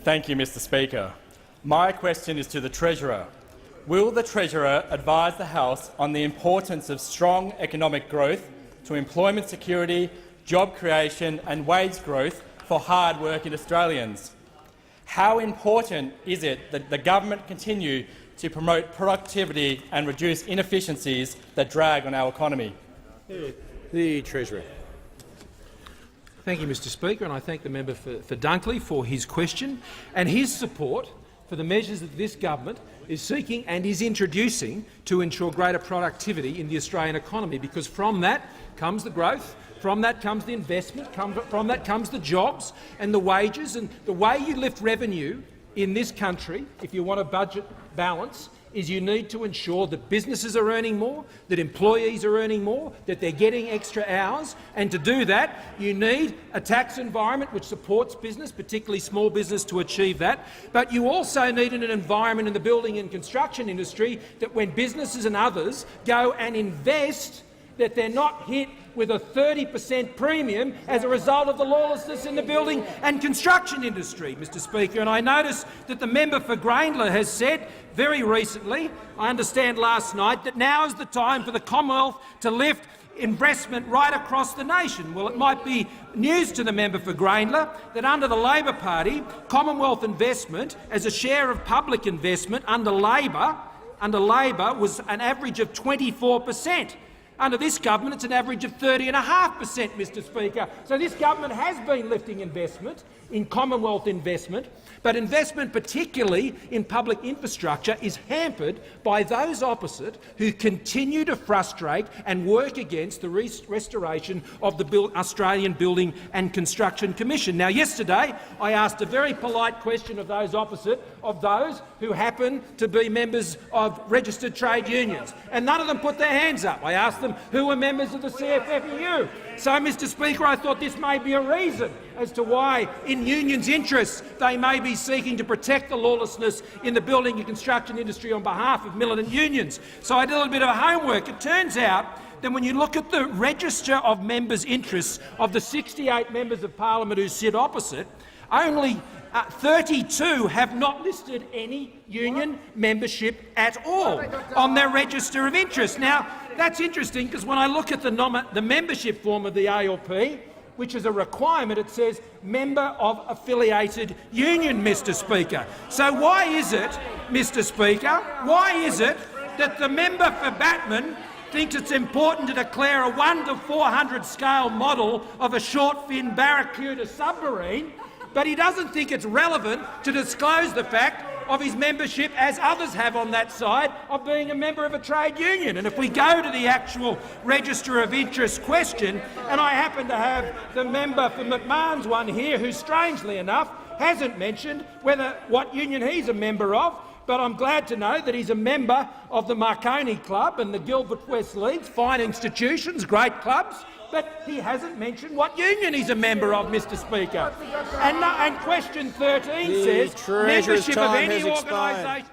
Thank you, Mr Speaker. My question is to the Treasurer. Will the Treasurer advise the House on the importance of strong economic growth to employment security, job creation and wage growth for hard-working Australians? How important is it that the government continue to promote productivity and reduce inefficiencies that drag on our economy? The Treasurer. Thank you, Mr Speaker, and I thank the member for Dunkley for his question and his support for the measures that this government is seeking and is introducing to ensure greater productivity in the Australian economy, because from that comes the growth, from that comes the investment, from that comes the jobs and the wages. And the way you lift revenue in this country, if you want a budget balance, is you need to ensure that businesses are earning more, that employees are earning more, that they're getting extra hours. And to do that, you need a tax environment which supports business, particularly small business, to achieve that. But you also need an environment in the building and construction industry that when businesses and others go and invest, that they're not hit with a 30% premium as a result of the lawlessness in the building and construction industry, Mr Speaker. And I notice that the member for Grayndler has said very recently, I understand last night, that now is the time for the Commonwealth to lift investment right across the nation. Well, it might be news to the member for Grayndler that under the Labor Party, Commonwealth investment as a share of public investment under Labor was an average of 24%. Under this government, it's an average of 30.5%, Mr Speaker. So this government has been lifting investment in Commonwealth investment, but investment, particularly in public infrastructure, is hampered by those opposite who continue to frustrate and work against the restoration of the Australian Building and Construction Commission. Now, yesterday I asked a very polite question of those opposite, of those who happen to be members of registered trade unions, and none of them put their hands up. I asked them who were members of the CFFEU. So, Mr Speaker, I thought this may be a reason as to why, in unions' interests, they may be seeking to protect the lawlessness in the building and construction industry on behalf of militant unions. So I did a little bit of homework. It turns out that when you look at the register of members' interests of the 68 members of parliament who sit opposite, only 32 have not listed any union membership at all on their register of interest. Now, that's interesting because when I look at the membership form of the ALP, which is a requirement, it says member of affiliated union, Mr Speaker. So why is it, Mr Speaker, why is it that the member for Batman thinks it's important to declare a 1 to 400 scale model of a short-fin Barracuda submarine, but he doesn't think it's relevant to disclose the fact of his membership, as others have on that side, of being a member of a trade union? And if we go to the actual register of interest question, and I happen to have the member for McMahon's one here, who strangely enough hasn't mentioned what union he's a member of, but I'm glad to know that he's a member of the Marconi Club and the Gilbert West Leagues, fine institutions, great clubs, but he hasn't mentioned what union he's a member of, Mr Speaker. And question 13 says membership of any organisation